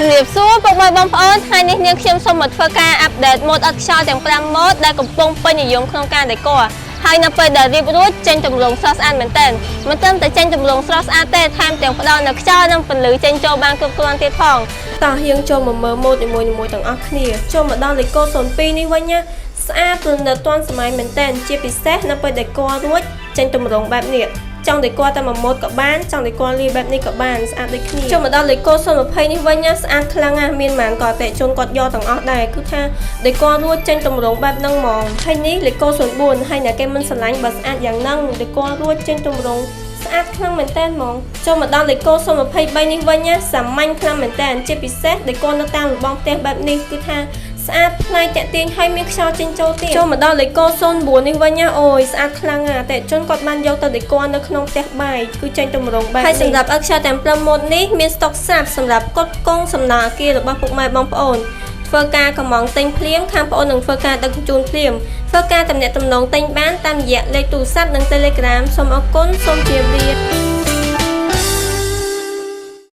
ជំរាបសួរពុកម៉ែបងប្អូនថ្ងៃនេះនាងខ្ញុំសូមមកធ្វើការអាប់ដេតម៉ូដអត់ខ្យល់ទាំង5ម៉ូដដែលកំពុងពេញនិយមក្នុងការដេក័រហើយនៅពេលដែលរៀបរួចចេញទម្រង់ស្រស់ស្អាតមែនទែនមិនត្រឹមតែចេញទម្រង់ស្រស់ស្អាតទេថែមទាំងផ្ដល់នូវខ្យល់និងពន្លឺចេញចូលបានគ្រប់គ្រាន់ទៀតផងតោះយើងចូលមកមើលម៉ូដនីមួយៗទាំងអស់គ្នាចូលមកដល់លេខ02នេះវិញណាស្អាតប្រណិតទាន់សម័យមែនទែនជាពិសេសនៅពេលដេក័ររួចចេញទម្រង់បែបនេះចង់ដេក័រតែមួយម៉ូដក៏បានចង់ដេក័រលាយបែបនេះក៏បានស្អាតដូចគ្នាចូលមកដល់លេខ020នេះវិញណាស្អាតខ្លាំងណាស់មានម៉ានក៏អតិជនគាត់យកទាំងអស់ដែរគឺថាដេក័ររួចចេញទម្រង់បែបហ្នឹងហ្មងហើយនេះលេខ04ហើយអ្នកគេមិនស្រឡាញ់បើស្អាតយ៉ាងហ្នឹងដេក័ររួចចេញទម្រង់ស្អាតខ្លាំងមែនតើហ្មងចូលមកដល់លេខ023នេះវិញណាសាមញ្ញខ្លាំងមែនតើជាពិសេសដេក័រនៅតាមរបងផ្ទះបែបនេះគឺថាស្អាតផ្នែកតាក់ទាញហើយមានខ្យល់ចេញចូលទៀតចូលមកដល់លេខ09នេះវិញណាអូយស្អាតខ្លាំងណាស់អតិជនគាត់បានយកទៅដេក័រនៅក្នុងផ្ទះបាយគឺចេញទម្រង់បែបនេះហើយសម្រាប់អក្សរទាំង5ម៉ូដនេះមានស្តុកស្រាប់សម្រាប់កត់កងសំណល់អគាររបស់ពុកម៉ែបងប្អូនធ្វើការកម្មងទិញភ្លាមខាងប្អូននឹងធ្វើការដឹកជញ្ជូនភ្លាមធ្វើការទំនាក់ទំនងទិញបានតាមរយៈលេខទូរស័ព្ទនិង Telegram សូមអរគុណសូមជម្រាបលា